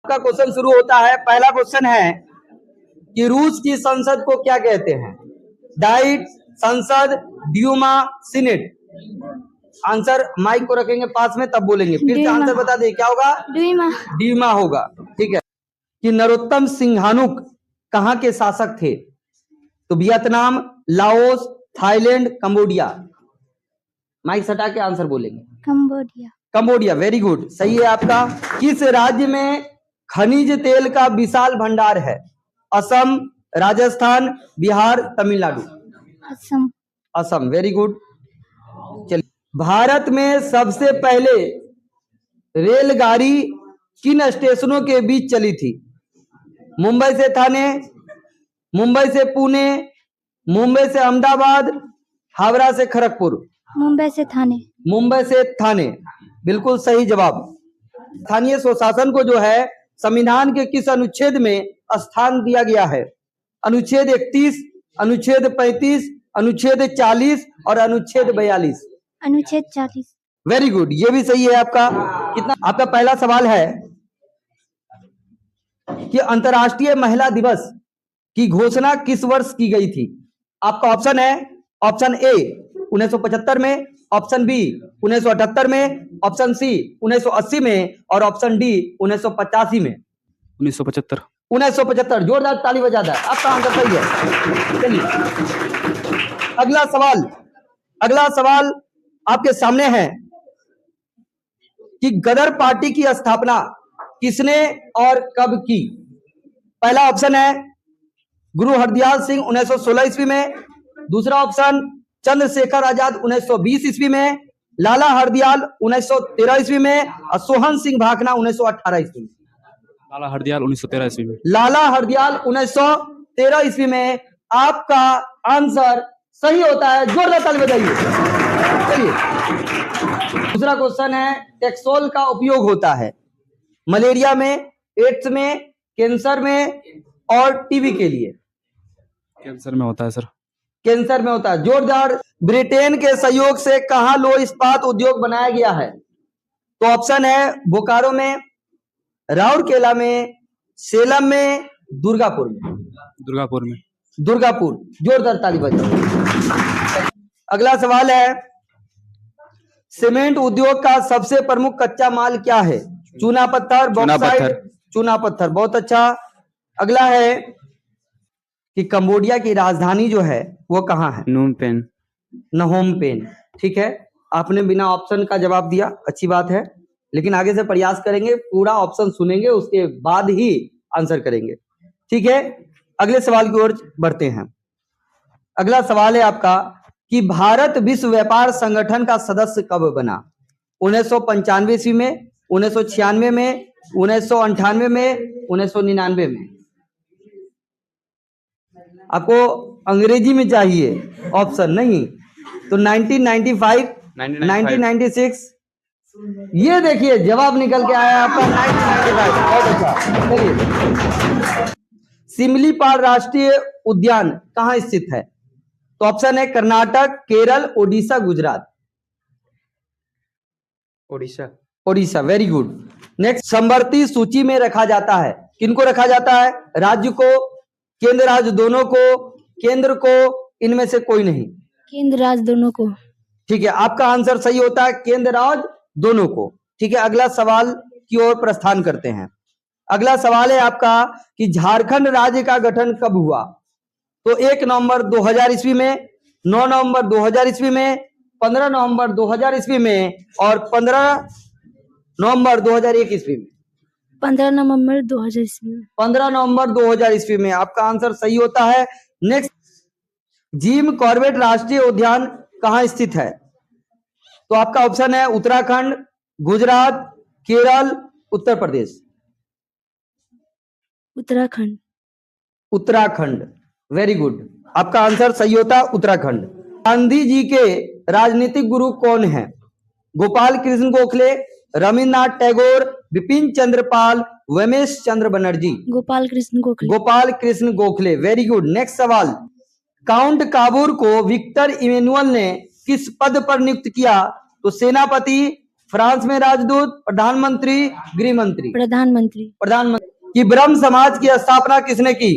आपका क्वेश्चन शुरू होता है। पहला क्वेश्चन है कि रूस की संसद को क्या कहते हैं? डाइट, संसद, ड्यूमा, सीनेट। आंसर माइक को रखेंगे पास में तब बोलेंगे। फिर से आंसर बता दे, क्या होगा? ड्यूमा। ड्यूमा होगा। ठीक है। कि नरोत्तम सिंहानुक कहाँ के शासक थे? तो Vietnam, Laos, Thailand, Cambodia. Mic सटा के आंसर बोलेंगे। कंबोडिया। कंबोडिया, वेरी गुड, सही है आपका। किस राज्य में खनिज तेल का विशाल भंडार है? असम, राजस्थान, बिहार, तमिलनाडु। असम। Assam, very good. चलिए, भारत में सबसे पहले रेलगाड़ी किन स्टेशनों के बीच चली थी? मुंबई से थाने, मुंबई से पुणे, मुंबई से अहमदाबाद, हावड़ा से खड़गपुर। मुंबई से थाने। मुंबई से थाने, बिल्कुल सही जवाब। स्थानीय स्वशासन को जो है संविधान के किस अनुच्छेद में स्थान दिया गया है? अनुच्छेद 31, अनुच्छेद 35, अनुच्छेद 40 और अनुच्छेद 42। अनुच्छेद 40। वेरी गुड, ये भी सही है आपका। कितना? आपका पहला सवाल है कि अंतर्राष्ट्रीय महिला दिवस की घोषणा किस वर्ष की गई थी? आपका ऑप्शन है, ऑप्शन ए 1975 में, ऑप्शन बी 1978 में, ऑप्शन सी 1980 में और ऑप्शन डी 1985 में। 1975। 1975, जोरदार ताली बजा दे। आपका आंसर सही है। चलिए, अगला सवाल आपके सामने है कि गदर पार्टी की स्थापना किसने और कब की? पहला ऑप्शन है गुरु हरदयाल सिंह 1916 ईस्वी में, दूसरा ऑप्शन चंद्रशेखर आजाद 1920 ईस्वी में, लाला हरदयाल 1913 ईस्वी में और सोहन सिंह भाखना 1918 ईस्वी में। लाला हरदयाल 1913 ईस्वी में। लाला हरदयाल 1913 ईस्वी में आपका आंसर सही होता है। जोरदार ताली बजाइए। चलिए, दूसरा क्वेश्चन है, टेक्सोल का उपयोग होता है मलेरिया में, एड्स में, कैंसर में और टीबी के लिए। कैंसर में होता है सर। कैंसर में होता है। जोरदार। ब्रिटेन के सहयोग से कहां लो इस्पात उद्योग बनाया गया है? तो ऑप्शन है बोकारो में, राउरकेला में, सेलम में, दुर्गापुर में। दुर्गापुर में। दुर्गापुर, जोरदार ताली बजाओ। अगला सवाल है, सीमेंट उद्योग का सबसे प्रमुख कच्चा माल क्या है? चूना पत्थर, बॉक्साइट, चूना पत्थर, बहुत अच्छा। अगला है कि कंबोडिया की राजधानी जो है वो कहाँ है? Phnom Penh. नहोम पेन। ठीक है, आपने बिना ऑप्शन का जवाब दिया, अच्छी बात है, लेकिन आगे से प्रयास करेंगे, पूरा ऑप्शन सुनेंगे उसके बाद ही आंसर करेंगे। ठीक है, अगले सवाल की ओर बढ़ते हैं। अगला सवाल है आपका कि भारत विश्व व्यापार संगठन का सदस्य कब बना? 1995 ईस्वी में, 1996 में, 1998 में, 1999 में। आपको अंग्रेजी में चाहिए ऑप्शन, नहीं तो 1995, 1996। ये देखिए जवाब निकल के आया आपका 1995। बहुत अच्छा। चलिए, सिमलीपाल राष्ट्रीय उद्यान कहाँ स्थित है? तो ऑप्शन है Karnataka, Kerala, Odisha, Gujarat. Odisha. Odisha, very good. Next, समवर्ती सूची में रखा जाता है, किनको रखा जाता है? राज्य को, केंद्र राज्य दोनों को, केंद्र को, इनमें से कोई नहीं। केंद्र राज्य दोनों को। ठीक है, आपका आंसर सही होता है, केंद्र राज्य दोनों को। ठीक है, अगला सवाल की ओर प्रस्थान करते हैं। अगला सवाल है आपका कि झारखंड राज्य का गठन कब हुआ? तो 1 नवंबर 2000 ईस्वी में, 9 नवंबर 2000 ईस्वी में, 15 नवंबर 2000 ईस्वी में और 15 नवंबर 2001 ईस्वी में। 15 नवंबर 2000 ईस्वी में। 15 नवंबर 2000 ईस्वी में आपका आंसर सही होता है। नेक्स्ट, जिम कॉर्बेट राष्ट्रीय उद्यान कहाँ स्थित है? तो आपका ऑप्शन है उत्तराखंड, गुजरात, केरल, उत्तर प्रदेश। उत्तराखंड। उत्तराखंड, वेरी गुड, आपका आंसर सही होता है उत्तराखंड। गांधी जी के राजनीतिक गुरु कौन है? Gopal Krishna Gokhale, Rabindranath Tagore, Bipin Chandra Pal, Umesh Chandra Banerjee. Gopal Krishna Gokhale. Gopal Krishna Gokhale, very good. Next सवाल, काउंट काबूर को विक्टर इमैनुअल ने किस पद पर नियुक्त किया? तो सेनापति, फ्रांस में राजदूत, प्रधानमंत्री, गृह मंत्री। प्रधानमंत्री। प्रधानमंत्री। कि ब्रह्म समाज की स्थापना किसने की?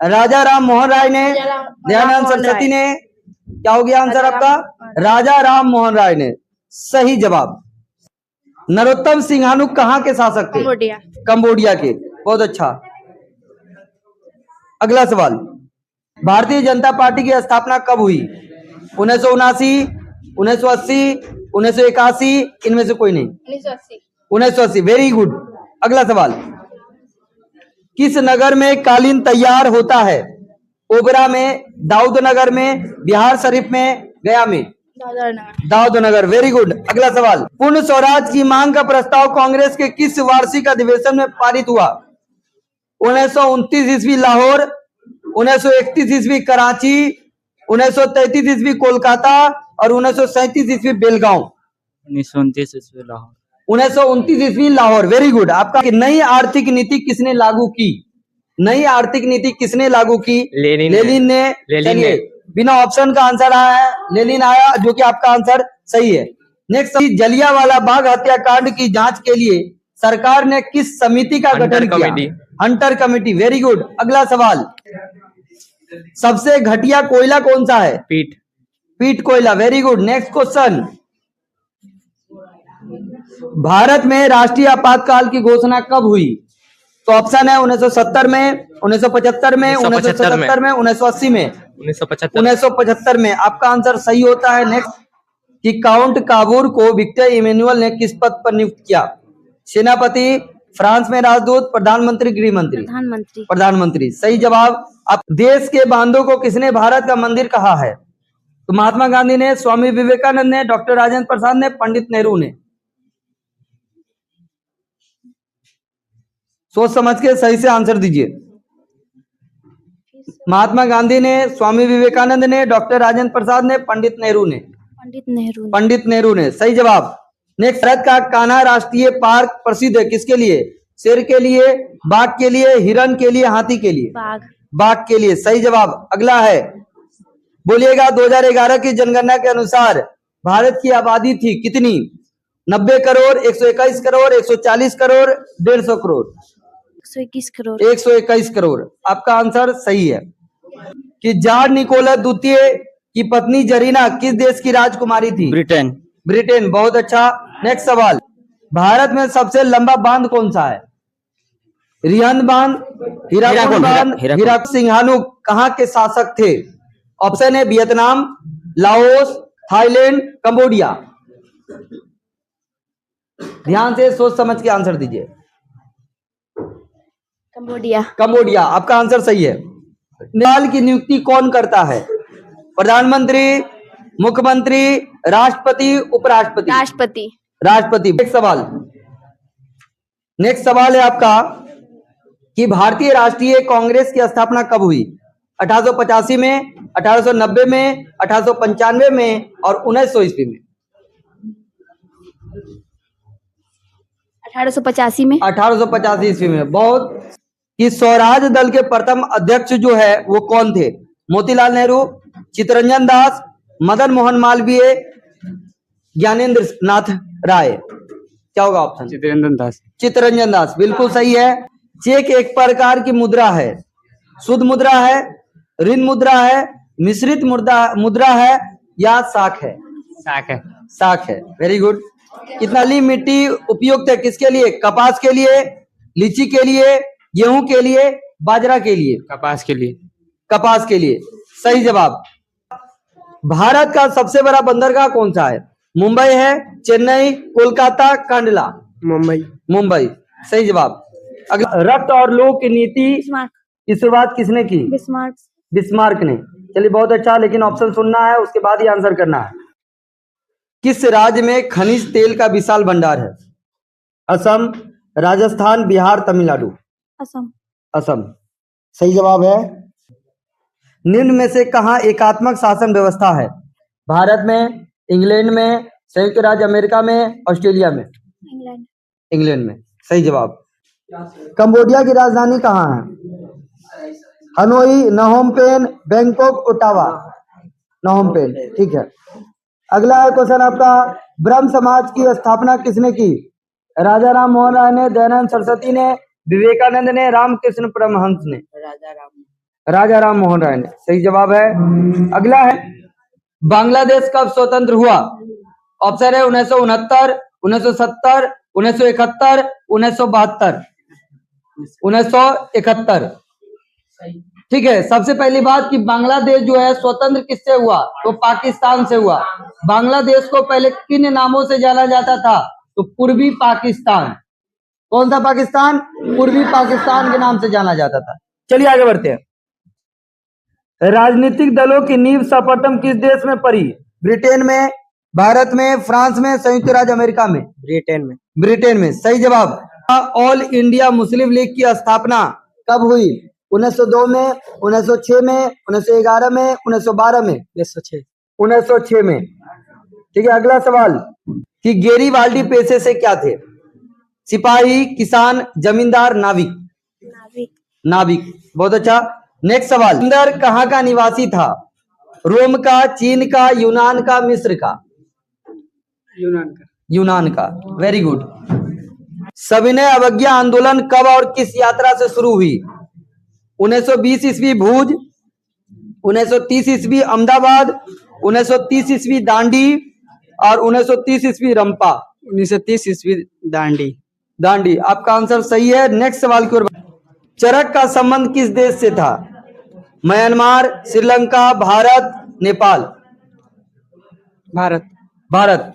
राजा राम मोहन राय ने, दयानंद सरस्वती ने, क्या हो गया आंसर आपका? राजा राम मोहन राय ने। सही जवाब। नरोत्तम सिंहानुक कहाँ के शासक थे? कंबोडिया। कंबोडिया के। बहुत अच्छा। अगला सवाल, भारतीय जनता पार्टी की स्थापना कब हुई? 1979, 1980, 1981, इनमें से कोई नहीं। 1980। 1980। Very good. अगला सवाल, किस नगर में कालीन तैयार होता है? ओबरा में, दाऊद नगर में, बिहार शरीफ में, गया में? दाऊद नगर। Very good. अगला सवाल, पूर्ण स्वराज की मांग का प्रस्ताव कांग्रेस के किस वार्षिक अधिवेशन में पारित हुआ? 1929 ईस्वी लाहौर, 1931 ईस्वी कराची, 1933 ईस्वी कोलकाता और 1937 ईस्वी बेलगांव। 1929 ईस्वी लाहौर। 1929 ईस्वी लाहौर। Very good. आपका नई आर्थिक नीति किसने लागू की? नई आर्थिक नीति किसने लागू की? लेनिन ने। चलिए, बिना ऑप्शन का आंसर आया है, लेनिन आया, जो कि आपका आंसर सही है। नेक्स्ट, जलियांवाला बाग हत्याकांड की जांच के लिए सरकार ने किस समिति का गठन किया? Hunter committee. Very good. अगला सवाल, सबसे घटिया कोयला कौन सा है? पीट कोयला। Very good. Next question, Bharat में राष्ट्रीय आपातकाल की घोषणा कब हुई? तो ऑप्शन है 1970 में, 1975 में, 1977 में, 1980 में। 1975 में आपका आंसर सही होता है। नेक्स्ट, कि काउंट काबूर को विक्टर इमैनुअल ने किस पद पर नियुक्त किया? सेनापति, फ्रांस में राजदूत, प्रधानमंत्री, गृह मंत्री? प्रधानमंत्री। प्रधानमंत्री। सही जवाब। अब देश के बांधों को किसने भारत का मंदिर कहा है? तो महात्मा गांधी ने, स्वामी विवेकानंद ने, डॉक्टर राजेंद्र प्रसाद ने, पंडित नेहरू ने? सोच समझ के सही से आंसर दीजिए। महात्मा गांधी ने, स्वामी विवेकानंद ने, डॉक्टर राजेंद्र प्रसाद ने, पंडित नेहरू ने? पंडित नेहरू ने। सही जवाब। नेक्स्ट, भारत का कान्हा राष्ट्रीय पार्क प्रसिद्ध है किसके लिए? शेर के लिए, बाघ के लिए, हिरण के लिए, हाथी के लिए? बाघ के लिए। सही जवाब। अगला है, बोलिएगा, 2011 की जनगणना के अनुसार भारत की आबादी थी कितनी? 90 करोड़, 121 करोड़, 140 करोड़, 150 करोड़? 121 करोड़। 121 करोड़। आपका आंसर सही है। कि जार निकोलस द्वितीय की पत्नी जरीना किस देश की राजकुमारी थी? ब्रिटेन। बहुत अच्छा। नेक्स्ट सवाल, भारत में सबसे लंबा बांध कौन सा है? रिहंद बांध, हीराकुंड बांध, हीराकुंड। सिंहानुक कहाँ के शासक थे? ऑप्शन है वियतनाम, लाओस, थाईलैंड, कंबोडिया? ध्यान से सोच समझ के आंसर दीजिए। कंबोडिया। आपका आंसर सही है। नेपाल की नियुक्ति कौन करता है? प्रधानमंत्री, मुख्यमंत्री, राष्ट्रपति, उपराष्ट्रपति? राष्ट्रपति। नेक्स्ट सवाल है आपका, कि भारतीय राष्ट्रीय कांग्रेस की स्थापना कब हुई? 1885 में, 1890 में, 1895 में और 1900 ईस्वी में? 1885 में। 1885 ईस्वी में। बहुत। कि स्वराज दल के प्रथम अध्यक्ष जो है वो कौन थे? मोतीलाल नेहरू, चित्तरंजन दास, मदन मोहन मालवीय, ज्ञानेंद्र नाथ राय? क्या होगा ऑप्शन? चित्तरंजन दास। बिल्कुल सही है। चेक एक प्रकार की मुद्रा है, शुद्ध मुद्रा है, ऋण मुद्रा है, मिश्रित मुद्रा है या साख है? साख है। Very good. कितनाली मिट्टी उपयुक्त है किसके लिए? कपास के लिए, लीची के लिए, गेहूं के लिए, बाजरा के लिए? कपास के लिए। सही जवाब। भारत का सबसे बड़ा बंदरगाह कौन सा है? मुंबई है, चेन्नई, कोलकाता, कांडला? मुंबई। सही जवाब। अगला, रक्त और लोह की नीति की शुरुआत किसने की? बिस्मार्क ने। चलिए, बहुत अच्छा। लेकिन ऑप्शन सुनना है, उसके बाद ही आंसर करना है। किस राज्य में खनिज तेल का विशाल भंडार है? असम, राजस्थान, बिहार, तमिलनाडु? असम। सही जवाब है। निम्न में से कहाँ एकात्मक शासन व्यवस्था है? भारत में, इंग्लैंड में, संयुक्त राज्य अमेरिका में, ऑस्ट्रेलिया में? इंग्लैंड में। सही जवाब। कंबोडिया की राजधानी कहाँ है? Hanoi, Phnom Penh, Bangkok, Ottawa? Phnom Penh. ठीक है। अगला है क्वेश्चन आपका, ब्रह्म समाज की स्थापना किसने की? राजा राम मोहन राय ने, दयानंद सरस्वती ने, विवेकानंद ने, रामकृष्ण परमहंस ने? राजा राम मोहन राय ने। सही जवाब है। अगला है, बांग्लादेश कब स्वतंत्र हुआ? ऑप्शन है 1969, 1970, 1971, 1972। 1971। ठीक है। सबसे पहली बात कि बांग्लादेश जो है स्वतंत्र किससे हुआ? तो पाकिस्तान से हुआ। बांग्लादेश को पहले किन नामों से जाना जाता था? तो पूर्वी पाकिस्तान। कौन सा पाकिस्तान? पूर्वी पाकिस्तान के नाम से जाना जाता था। चलिए आगे बढ़ते हैं। राजनीतिक दलों की नींव सर्वप्रथम किस देश में पड़ी? ब्रिटेन में, भारत में, फ्रांस में, संयुक्त राज्य अमेरिका में? ब्रिटेन में। ब्रिटेन में। सही जवाब। ऑल इंडिया मुस्लिम लीग की स्थापना कब हुई? 1902 में, 1906 में, 1911 में, 1912 में? 1906। 1906 में। ठीक है। अगला सवाल कि गेरीवाल्डी पेशे से क्या थे? सिपाही, किसान, जमींदार, नाविक? नाविक। नाविक। बहुत अच्छा। नेक्स्ट सवाल, सिकंदर कहाँ का निवासी था? रोम का, चीन का, यूनान का, मिस्र का? यूनान का। यूनान का। Very good. सविनय अवज्ञा आंदोलन कब और किस यात्रा से शुरू हुई? 1920 ईस्वी भूज, 1930 ईस्वी अहमदाबाद, 1930 ईस्वी दांडी और 1930 ईस्वी रंपा? 1930 ईस्वी दांडी। दांडी। आपका आंसर सही है। नेक्स्ट सवाल की ओर। चरक का संबंध किस देश से था? म्यांमार, श्रीलंका, भारत, नेपाल? भारत। भारत।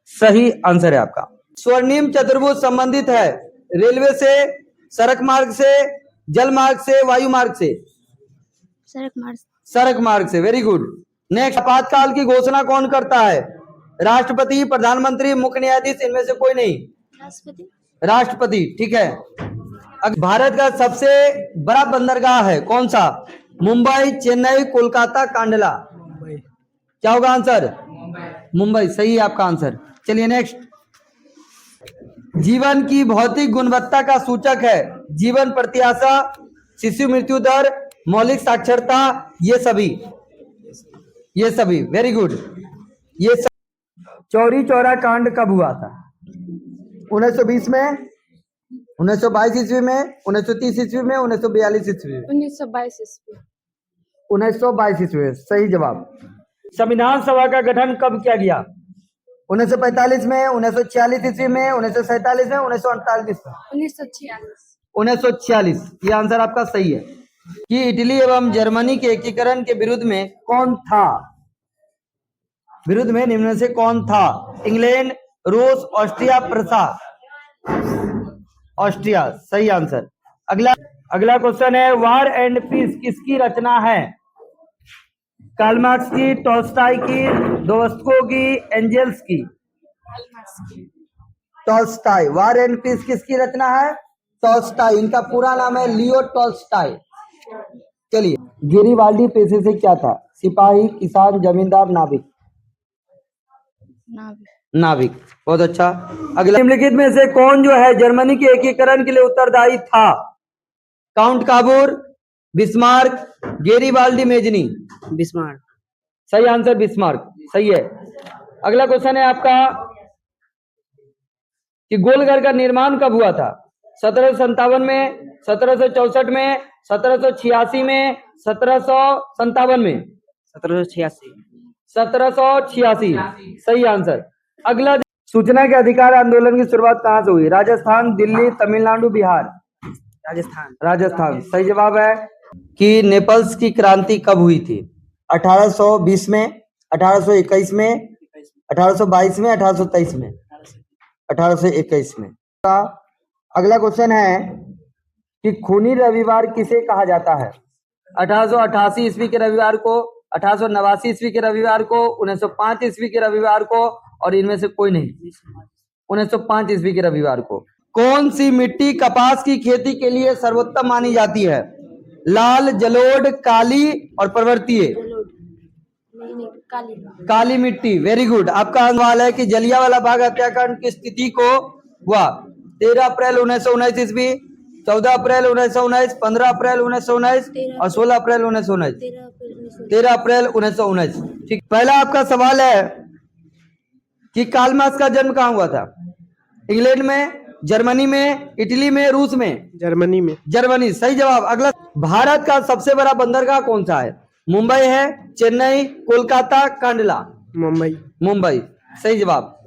सही आंसर है आपका। स्वर्णिम चतुर्भुज संबंधित है रेलवे से, सड़क मार्ग से, जल मार्ग से, वायु मार्ग से? सड़क मार्ग। सड़क मार्ग से। Very good. नेक्स्ट, आपातकाल की घोषणा कौन करता है? राष्ट्रपति, प्रधानमंत्री, मुख्य न्यायाधीश? इनमें से कोई नहीं। राष्ट्रपति। राष्ट्रपति। ठीक है। भारत का सबसे बड़ा बंदरगाह है कौन सा? मुंबई, चेन्नई, कोलकाता, कांडला? क्या होगा आंसर? मुंबई। सही है आपका आंसर। चलिए नेक्स्ट, जीवन की भौतिक गुणवत्ता का सूचक है जीवन प्रत्याशा, शिशु मृत्यु दर, मौलिक साक्षरता, ये सभी? ये सभी। Very good. ये चौरी चौरा कांड कब हुआ था? 1920 में, 1922 ईस्वी में, 1930 ईस्वी में, 1942 ईस्वी में? 1922 ईस्वी। 1922 ईस्वी में। सही जवाब। संविधान सभा का गठन कब किया गया? 1945 में, 1946 ईस्वी में, 1947 में, 1948 में? 1946। 1946। ये आंसर आपका सही है। कि इटली एवं जर्मनी के एकीकरण के विरुद्ध में कौन था? विरुद्ध में निम्न में से कौन था? इंग्लैंड, रूस, ऑस्ट्रिया, प्रसा? ऑस्ट्रिया। सही आंसर। अगला क्वेश्चन है, वार एंड पीस किसकी रचना है? कार्ल मार्क्स की, टॉल्स्टॉय की, दोस्तों की, एंजेल्स की? टॉल्स्टॉय। वार एंड पीस किसकी रचना है? टॉल्स्टॉय। इनका पूरा नाम है लियो टॉल्स्टॉय। चलिए, गेरीवाल्डी पेशे से क्या था? सिपाही, किसान, जमींदार, नाविक? नाविक। नाविक। बहुत अच्छा। अगला, निम्नलिखित में से कौन जो है जर्मनी के एकीकरण के लिए उत्तरदायी था? Count Cavour, Bismarck, Garibaldi, Mazzini? Bismarck. सही आंसर बिस्मार्क। सही है। अगला क्वेश्चन है आपका कि गोलघर का निर्माण कब हुआ था? 1757 में, 1764 में, 1786 में, 1757 में? 1786। 1786। सही आंसर। अगला, सूचना के अधिकार आंदोलन की शुरुआत कहाँ से हुई? राजस्थान, दिल्ली, तमिलनाडु, बिहार? राजस्थान। राजस्थान। सही जवाब है। कि नेपल्स की क्रांति कब हुई थी? 1820 में, 1821 में, 1822 में, 1823 में? 1821 में। अगला क्वेश्चन है कि खूनी रविवार किसे कहा जाता है? 1888 ईस्वी के रविवार को, 1889 ईस्वी के रविवार को, 1905 ईस्वी के रविवार को, और इनमें से कोई नहीं? 1905 ईस्वी के रविवार को। कौन सी मिट्टी कपास की खेती के लिए सर्वोत्तम मानी जाती है? लाल, जलोढ़, काली और पर्वतीय? काली। काली मिट्टी। Very good. आपका सवाल है कि जलियांवाला बाग हत्याकांड की स्थिति को हुआ 13 अप्रैल 1919 ईस्वी, 14 अप्रैल 1919, 15 अप्रैल 1919 और 16 अप्रैल 1919? 13 अप्रैल 1919। ठीक। पहला आपका सवाल है कि कार्ल मार्क्स का जन्म कहाँ हुआ था? इंग्लैंड में, जर्मनी में, इटली में, रूस में? जर्मनी में। जर्मनी, सही जवाब। अगला, भारत का सबसे बड़ा बंदरगाह कौन सा है? मुंबई है, चेन्नई, कोलकाता, कांडला? मुंबई। मुंबई, सही जवाब।